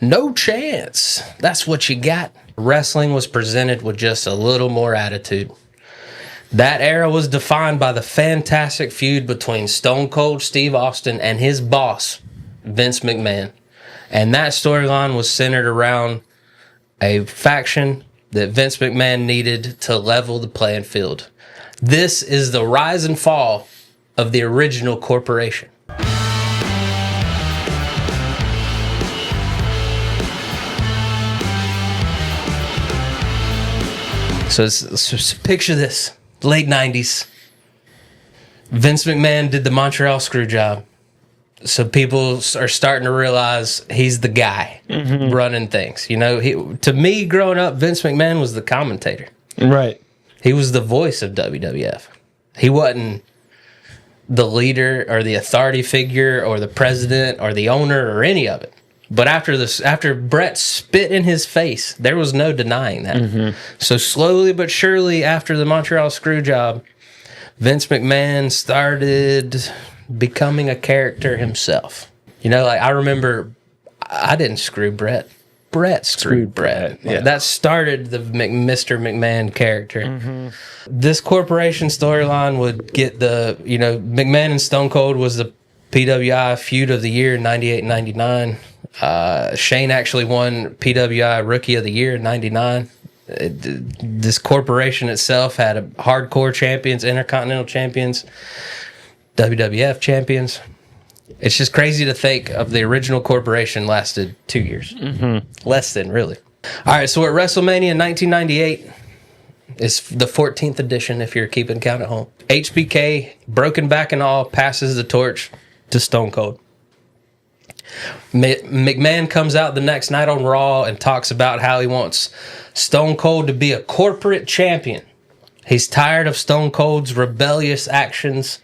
No chance. That's what you got. Wrestling was presented with just a little more attitude. That era was defined by the fantastic feud between Stone Cold Steve Austin and his boss, Vince McMahon. And that storyline was centered around a faction that Vince McMahon needed to level the playing field. This is the rise and fall of the original corporation. So let's just picture this. Late 90s. Vince McMahon did the Montreal Screwjob. So people are starting to realize he's the guy running things. You know, to me, growing up, Vince McMahon was the commentator. Right. He was the voice of WWF. He wasn't the leader or the authority figure or the president or the owner or any of it. But after Brett spit in his face, there was no denying that. So slowly but surely, after the Montreal Screwjob, Vince McMahon started becoming a character himself. You know, like I remember, I didn't screw Brett. Brett screwed Brett. Yeah. That started the Mr. McMahon character. This corporation storyline would get McMahon and Stone Cold was the PWI feud of the year in 98 and 99. Shane actually won PWI Rookie of the Year in 99. This corporation itself had hardcore champions, intercontinental champions, WWF champions. It's just crazy to think of the original corporation lasted 2 years. Less than, really. All right, so at WrestleMania 1998, it's the 14th edition if you're keeping count at home. HBK, broken back and all, passes the torch to Stone Cold. McMahon comes out the next night on Raw and talks about how he wants Stone Cold to be a corporate champion. He's tired of Stone Cold's rebellious actions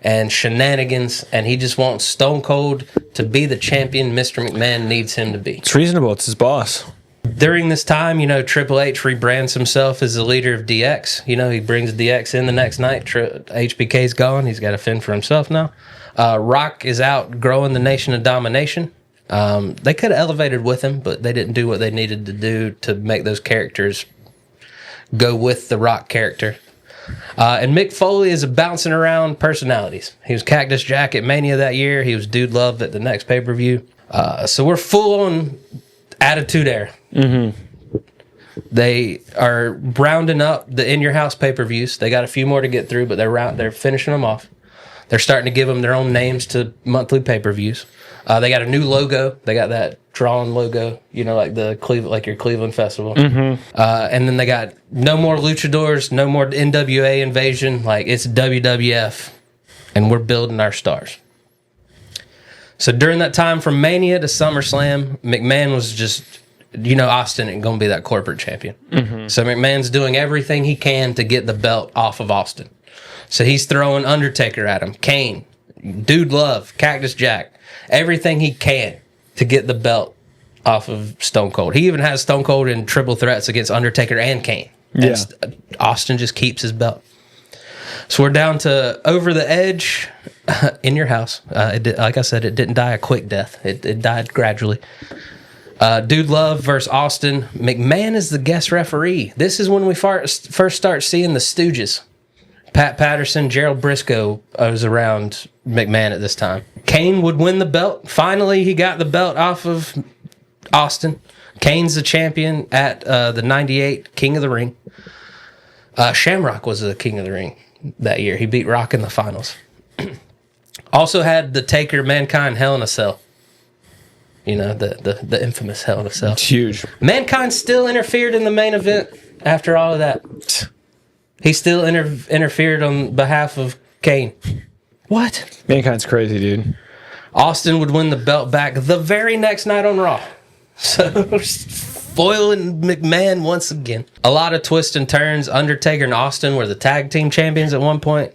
and shenanigans, and he just wants Stone Cold to be the champion Mr. McMahon needs him to be. It's reasonable. It's his boss. During this time, Triple H rebrands himself as the leader of DX. He brings DX in the next night. HBK's gone. He's got to fend for himself now. Rock is out growing the Nation of Domination. They could have elevated with him, but they didn't do what they needed to do to make those characters go with the Rock character. And Mick Foley is a bouncing around personalities. He was Cactus Jack at Mania that year. He was Dude Love at the next pay-per-view. So we're full on Attitude Era. They are rounding up the In Your House pay-per-views. They got a few more to get through, but they're finishing them off. They're starting to give them their own names to monthly pay-per-views. They got a new logo. They got that drawn logo, like your Cleveland Festival. And then they got no more luchadors, no more NWA invasion. Like, it's WWF, and we're building our stars. So during that time, from Mania to SummerSlam, McMahon was just, Austin ain't going to be that corporate champion. So McMahon's doing everything he can to get the belt off of Austin. So he's throwing Undertaker at him, Kane, Dude Love, Cactus Jack, everything he can to get the belt off of Stone Cold. He even has Stone Cold in triple threats against Undertaker and Kane. Yeah. And Austin just keeps his belt. So we're down to Over the Edge In Your House. Like I said, it didn't die a quick death. It died gradually. Dude Love versus Austin. McMahon is the guest referee. This is when we first start seeing the Stooges. Pat Patterson, Gerald Briscoe was around McMahon at this time. Kane would win the belt. Finally, he got the belt off of Austin. Kane's the champion at the 98 King of the Ring. Shamrock was the King of the Ring that year. He beat Rock in the finals. Also had the Taker Mankind Hell in a Cell. The infamous Hell in a Cell. It's huge. Mankind still interfered in the main event after all of that. He still interfered on behalf of Kane. What? Mankind's crazy, dude. Austin would win the belt back the very next night on Raw. So, foiling McMahon once again. A lot of twists and turns. Undertaker and Austin were the tag team champions at one point.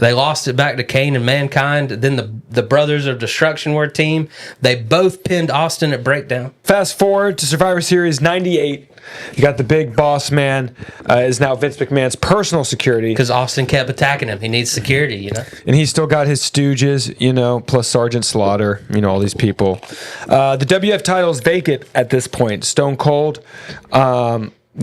They lost it back to Kane and Mankind. Then the Brothers of Destruction were a team. They both pinned Austin at Breakdown. Fast forward to Survivor Series 98. You got the big boss man is now Vince McMahon's personal security. Because Austin kept attacking him. He needs security, you know. And he's still got his stooges, you know, plus Sergeant Slaughter, you know, all these people. The WF title is vacant at this point. Stone Cold,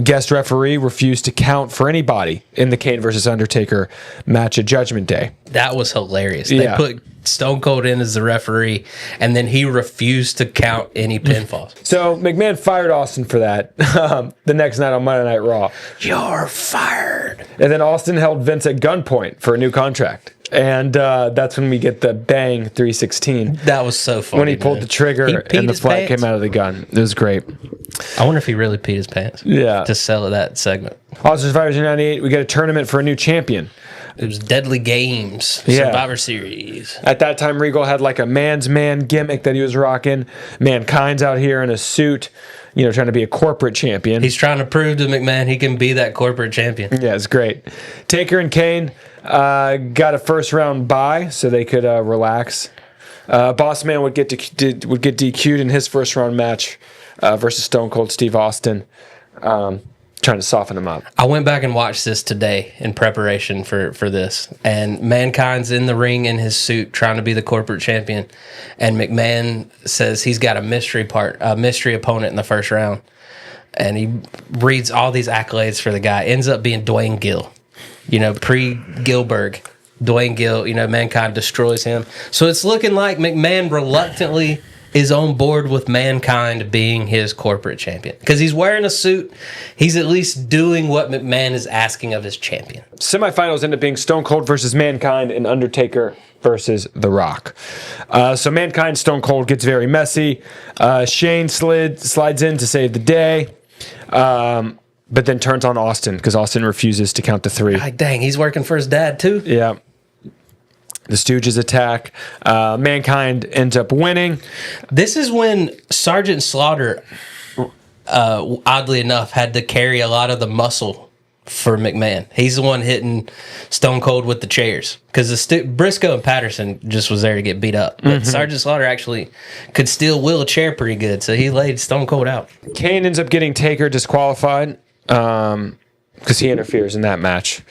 guest referee, refused to count for anybody in the Kane versus Undertaker match at Judgment Day. That was hilarious. Yeah. They put Stone Cold in as the referee, and then he refused to count any pinfalls. So McMahon fired Austin for that the next night on Monday Night Raw. You're fired. And then Austin held Vince at gunpoint for a new contract. And that's when we get the bang 316. That was so funny. When he pulled the trigger and the flag came out of the gun. It was great. I wonder if he really peed his pants. Yeah. To sell that segment. Also, Survivor Series 98, we get a tournament for a new champion. It was Deadly Games. Yeah. Survivor Series. At that time, Regal had like a man's man gimmick that he was rocking. Mankind's out here in a suit, you know, trying to be a corporate champion. He's trying to prove to McMahon he can be that corporate champion. Yeah, it's great. Taker and Kane got a first round bye so they could relax. Boss Man would get DQ'd in his first round match versus Stone Cold Steve Austin, trying to soften him up. I went back and watched this today in preparation for this, and Mankind's in the ring in his suit trying to be the corporate champion, and McMahon says he's got a mystery opponent in the first round, and he reads all these accolades for the guy. Ends up being Dwayne Gill, you know, pre-Gilbert. Dwayne Gill, you know, Mankind destroys him. So it's looking like McMahon reluctantly is on board with Mankind being his corporate champion. Because he's wearing a suit, he's at least doing what McMahon is asking of his champion. Semifinals end up being Stone Cold versus Mankind and Undertaker versus The Rock. So Mankind, Stone Cold gets very messy. Shane slides in to save the day. But then turns on Austin because Austin refuses to count to three. Like, dang, he's working for his dad too? Yeah. The Stooges attack. Mankind ends up winning. This is when Sergeant Slaughter, oddly enough, had to carry a lot of the muscle for McMahon. He's the one hitting Stone Cold with the chairs because Briscoe and Patterson just was there to get beat up. But Sergeant Slaughter actually could still will a chair pretty good, so he laid Stone Cold out. Kane ends up getting Taker disqualified because he interferes in that match.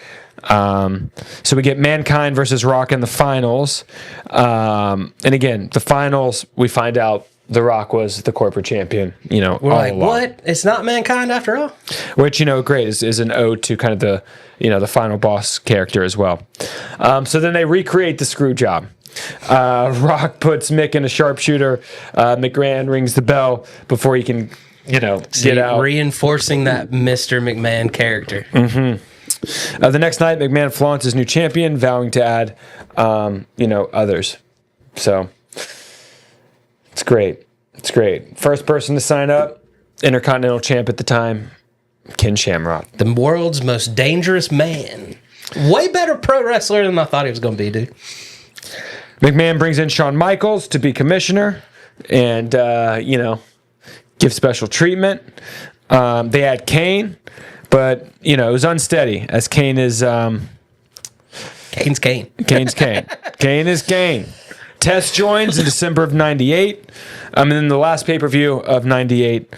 So we get Mankind versus Rock in the finals. And again, the finals, we find out The Rock was the corporate champion, you know. We're like, along. What? It's not Mankind after all? Which, you know, great, is an ode to kind of the, you know, the final boss character as well. So then they recreate the screw job. Rock puts Mick in a sharpshooter. McMahon rings the bell before he can, you know, get out. Reinforcing that Mr. McMahon character. The next night, McMahon flaunts his new champion, vowing to add, you know, others. So it's great. It's great. First person to sign up, Intercontinental Champ at the time, Ken Shamrock. The world's most dangerous man. Way better pro wrestler than I thought he was going to be, dude. McMahon brings in Shawn Michaels to be commissioner and, you know, give special treatment. They add Kane, but, you know, it was unsteady as Kane is... Kane's Kane. Kane's Kane. Kane is Kane. Test joins in December of 98. And then the last pay-per-view of 98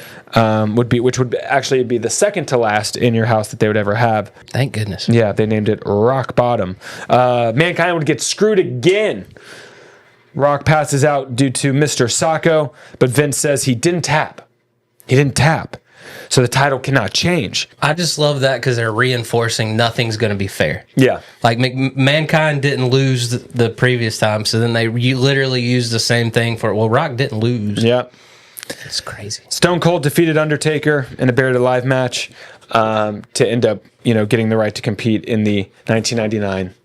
which would actually be the second to last in your house that they would ever have. Thank goodness. Yeah, they named it Rock Bottom. Mankind would get screwed again. Rock passes out due to Mr. Sacco, but Vince says he didn't tap. He didn't tap. So the title cannot change. I just love that because they're reinforcing nothing's going to be fair. Yeah. Like Mankind didn't lose the previous time, so then they literally used the same thing for, well, Rock didn't lose. Yeah. It's crazy. Stone Cold defeated Undertaker in a Buried Alive match to end up, you know, getting the right to compete in the 1999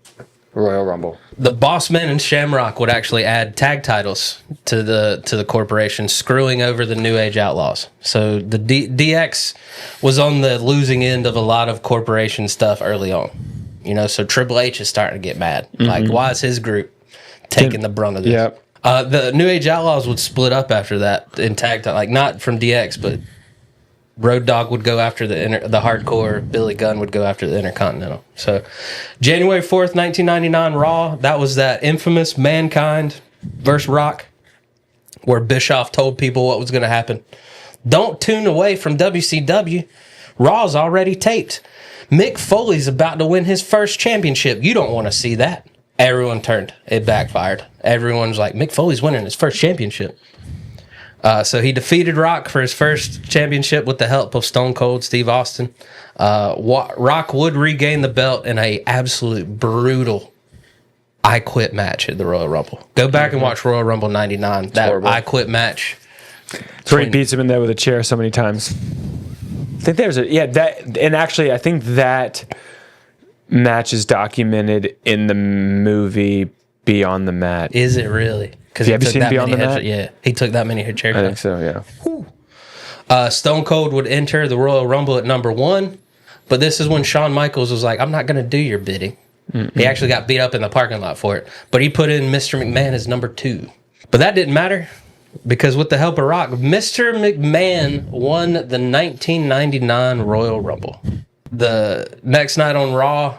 Royal Rumble. The Bossman and Shamrock would actually add tag titles to the corporation, screwing over the New Age Outlaws. So the DX was on the losing end of a lot of corporation stuff early on. You know, so Triple H is starting to get mad. Like, why is his group taking the brunt of this? Yep. The New Age Outlaws would split up after that in tag time, like not from DX, but Road Dogg would go after the hardcore. Billy Gunn would go after the Intercontinental. So, January 4th, 1999 Raw. That was that infamous Mankind versus Rock, where Bischoff told people what was going to happen. Don't tune away from WCW. Raw's already taped. Mick Foley's about to win his first championship. You don't want to see that. Everyone turned. It backfired. Everyone's like, Mick Foley's winning his first championship. So he defeated Rock for his first championship with the help of Stone Cold Steve Austin. Rock would regain the belt in a absolute brutal I Quit match at the Royal Rumble. Go back and watch Royal Rumble 99. That horrible. I Quit match. It's where he beats him in there with a chair so many times. I think there's I think that match is documented in the movie Beyond the Mat. Is it really? Have you seen Beyond the Mat? Yeah, he took that many chair. I think so, yeah. Stone Cold would enter the Royal Rumble at number 1, but this is when Shawn Michaels was like, I'm not going to do your bidding. Mm-mm. He actually got beat up in the parking lot for it, but he put in Mr. McMahon as number 2. But that didn't matter, because with the help of Rock, Mr. McMahon won the 1999 Royal Rumble. The next night on Raw,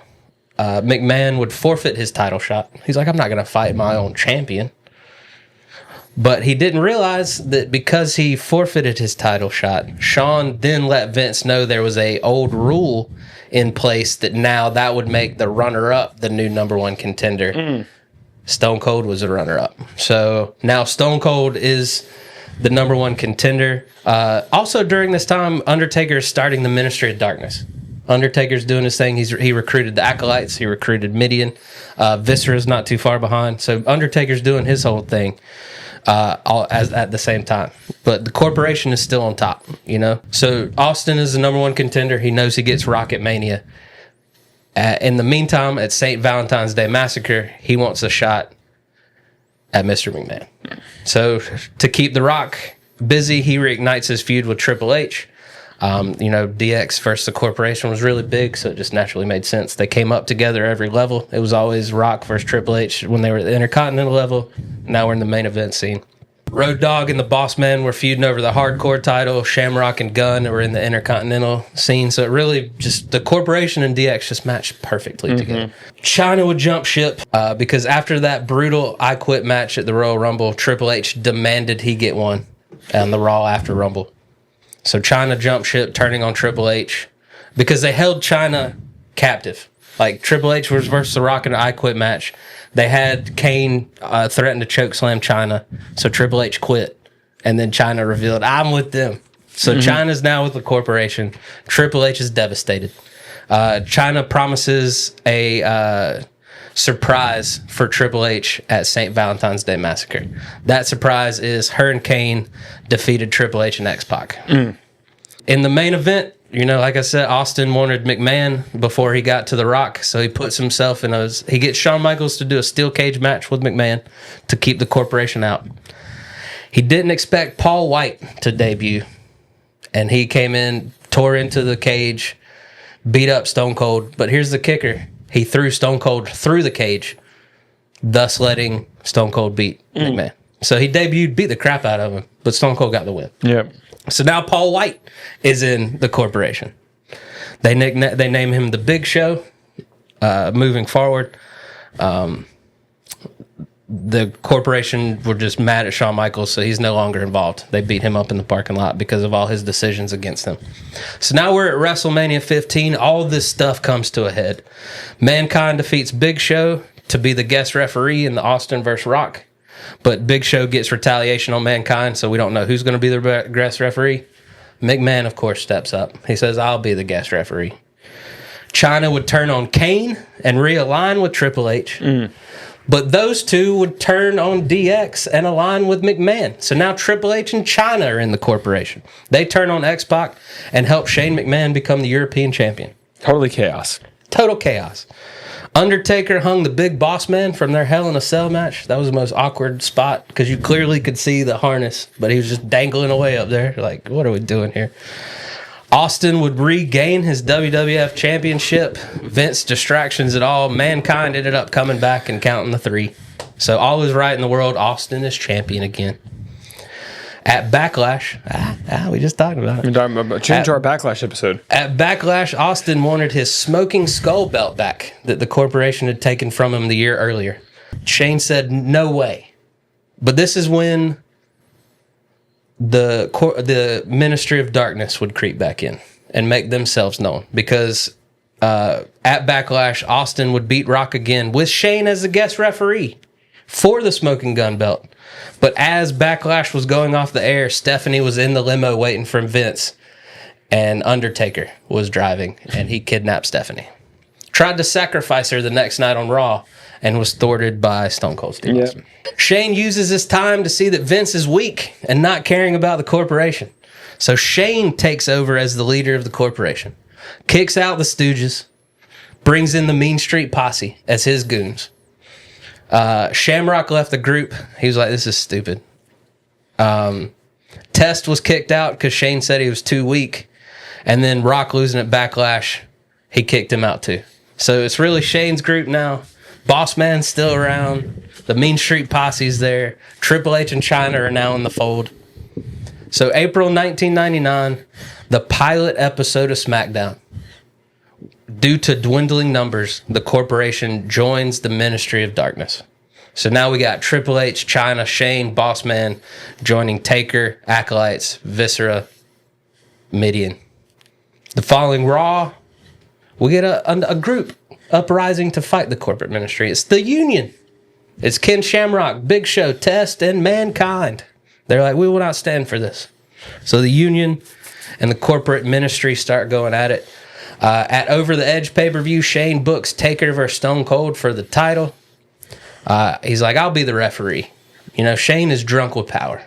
McMahon would forfeit his title shot. He's like, I'm not going to fight my own champion. But he didn't realize that because he forfeited his title shot, Shawn then let Vince know there was a old rule in place that now that would make the runner-up the new number 1 contender. Stone Cold was the runner-up. So now Stone Cold is the number 1 contender. Also during this time, Undertaker is starting the Ministry of Darkness. Undertaker's doing his thing. He recruited the Acolytes. He recruited Midian. Viscera's not too far behind. So Undertaker's doing his whole thing. All at the same time, but the corporation is still on top, you know. So Austin is the number 1 contender. He knows he gets Rocket Mania. In the meantime, at St. Valentine's Day Massacre, he wants a shot at Mr. McMahon. So to keep The Rock busy, he reignites his feud with Triple H. DX versus the corporation was really big, so it just naturally made sense. They came up together every level. It was always Rock versus Triple H when they were at the Intercontinental level. Now we're in the main event scene. Road Dogg and the Boss Man were feuding over the hardcore title. Shamrock and Gunn were in the Intercontinental scene. So it really just, the corporation and DX just matched perfectly together. China would jump ship because after that brutal I Quit match at the Royal Rumble, Triple H demanded he get one on the Raw after Rumble. So China jumped ship, turning on Triple H because they held China captive. Like Triple H was versus The Rock in an I Quit match. They had Kane threaten to chokeslam China, so Triple H quit. And then China revealed, I'm with them. So China's now with the corporation. Triple H is devastated. China promises a surprise for Triple H at St. Valentine's Day Massacre. That surprise is her and Kane defeated Triple H and X-Pac. In the main event, like I said, Austin wanted McMahon before he got to The Rock, so he puts himself in he gets Shawn Michaels to do a steel cage match with McMahon to keep the corporation out. He didn't expect Paul White to debut, and he came in, tore into the cage, beat up Stone Cold, but here's the kicker. He threw Stone Cold through the cage, thus letting Stone Cold beat McMahon. So he debuted, beat the crap out of him, but Stone Cold got the win. Yep. So now Paul White is in the corporation. They name him the Big Show. Moving forward, the corporation were just mad at Shawn Michaels, so he's no longer involved. They beat him up in the parking lot because of all his decisions against them. So now we're at WrestleMania 15. All this stuff comes to a head. Mankind defeats Big Show to be the guest referee in the Austin vs. Rock. But Big Show gets retaliation on Mankind, so we don't know who's going to be the guest referee. McMahon, of course, steps up. He says, I'll be the guest referee. China would turn on Kane and realign with Triple H. But those two would turn on DX and align with McMahon. So now Triple H and China are in the corporation. They turn on X-Pac and help Shane McMahon become the European champion. Totally chaos. Total chaos. Undertaker hung the Big Boss Man from their Hell in a Cell match. That was the most awkward spot because you clearly could see the harness, but he was just dangling away up there. Like, what are we doing here? Austin would regain his WWF championship. Vince distractions at all. Mankind ended up coming back and counting the 3. So all is right in the world. Austin is champion again. At Backlash, we just talked about it. Change to our Backlash episode. At Backlash, Austin wanted his smoking skull belt back that the corporation had taken from him the year earlier. Shane said, no way. But this is when the Ministry of Darkness would creep back in and make themselves known. Because at Backlash, Austin would beat Rock again with Shane as the guest referee for the smoking gun belt. But as Backlash was going off the air, Stephanie was in the limo waiting for Vince, and Undertaker was driving, and he kidnapped Stephanie. Tried to sacrifice her the next night on Raw, and was thwarted by Stone Cold Steve Austin. Shane uses this time to see that Vince is weak and not caring about the corporation. So Shane takes over as the leader of the corporation, kicks out the Stooges, brings in the Mean Street Posse as his goons. Shamrock left the group. He was like, this is stupid. Test was kicked out because Shane said he was too weak. And then Rock losing at Backlash, he kicked him out too. So it's really Shane's group now. Boss Man's still around. The Mean Street Posse's there. Triple H and Chyna are now in the fold. So April 1999, the pilot episode of SmackDown. Due to dwindling numbers, the corporation joins the Ministry of Darkness. So now we got Triple H, Chyna, Shane, Boss Man joining Taker, Acolytes, Viscera, Midian. The following Raw, we get a group uprising to fight the corporate ministry. It's the Union. It's Ken Shamrock, Big Show, Test, and Mankind. They're like, we will not stand for this. So the Union and the corporate ministry start going at it. At Over the Edge pay-per-view, Shane books Taker versus Stone Cold for the title. He's like, I'll be the referee. You know, Shane is drunk with power.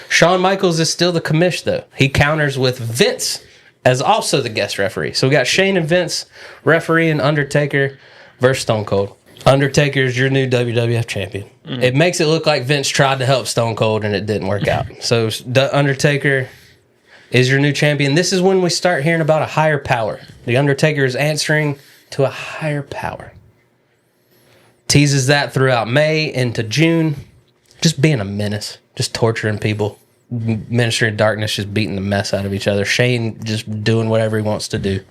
Shawn Michaels is still the commish, though. He counters with Vince as also the guest referee. So we got Shane and Vince refereeing Undertaker versus Stone Cold. Undertaker is your new WWF champion. It makes it look like Vince tried to help Stone Cold and it didn't work out. So the Undertaker is your new champion. This is when we start hearing about a higher power. The Undertaker is answering to a higher power. Teases that throughout May into June. Just being a menace. Just torturing people. Ministry of Darkness just beating the mess out of each other. Shane just doing whatever he wants to do.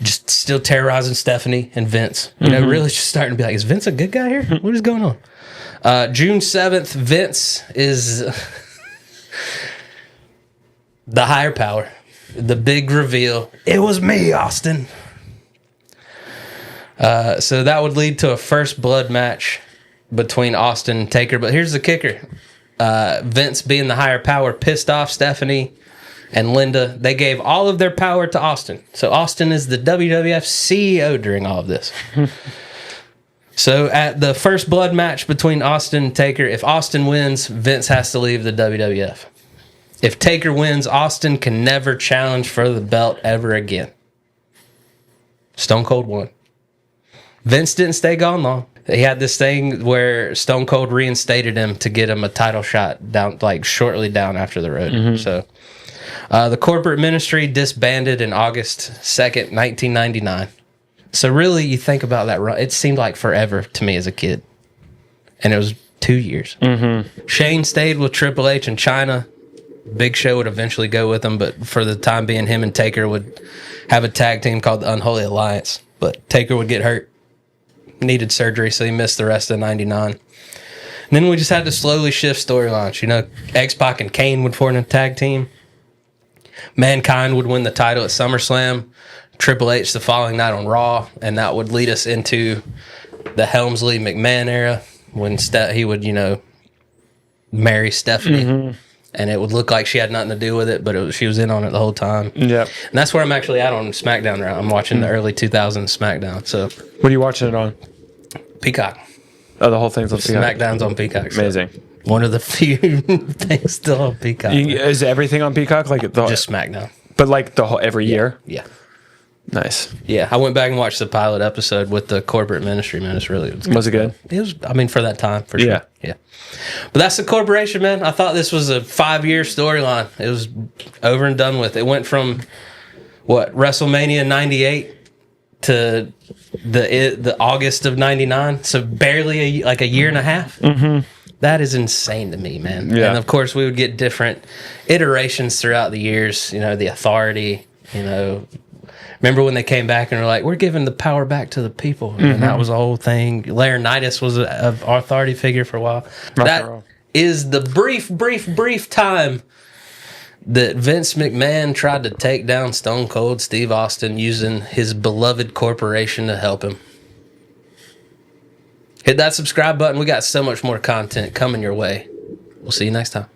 Just still terrorizing Stephanie and Vince. You know, really just starting to be like, is Vince a good guy here? What is going on? June 7th, Vince is the higher power. The big reveal. It was me, Austin. So that would lead to a first blood match between Austin and Taker. But here's the kicker. Vince, being the higher power, pissed off Stephanie and Linda. They gave all of their power to Austin. So Austin is the WWF CEO during all of this. So at the first blood match between Austin and Taker, if Austin wins, Vince has to leave the WWF. If Taker wins, Austin can never challenge for the belt ever again. Stone Cold won. Vince didn't stay gone long. He had this thing where Stone Cold reinstated him to get him a title shot down, like shortly down after the road. So the corporate ministry disbanded in August 2nd, 1999. So really, you think about that run, it seemed like forever to me as a kid. And it was 2 years. Shane stayed with Triple H and Chyna. Big Show would eventually go with him, but for the time being, him and Taker would have a tag team called the Unholy Alliance. But Taker would get hurt, needed surgery, so he missed the rest of 99. And then we just had to slowly shift storylines. You know, X-Pac and Kane would form a tag team. Mankind would win the title at SummerSlam. Triple H the following night on Raw, and that would lead us into the Helmsley McMahon era when he would, you know, marry Stephanie. And it would look like she had nothing to do with it, but she was in on it the whole time. Yeah. And that's where I'm actually at on SmackDown right now. I'm watching the early 2000s SmackDown. So what are you watching it on? Peacock. Oh, the whole thing's on Peacock. SmackDown's on Peacock. So amazing. One of the few things still on Peacock. Is everything on Peacock? Like just SmackDown. But like the whole every year? Yeah. Nice. Yeah, I went back and watched the pilot episode with the corporate ministry, man. It's really good. Was it good? It was, I mean, for that time, for sure. Yeah. But that's the corporation, man. I thought this was a 5-year storyline. It was over and done with. It went from, WrestleMania 98 to the August of 99. So barely a year and a half. That is insane to me, man. Yeah. And of course, we would get different iterations throughout the years. You know, the authority. You know, remember when they came back and were like, "We're giving the power back to the people," and that was the whole thing. Laurinaitis was an authority figure for a while. That is the brief time that Vince McMahon tried to take down Stone Cold Steve Austin using his beloved corporation to help him. Hit that subscribe button. We got so much more content coming your way. We'll see you next time.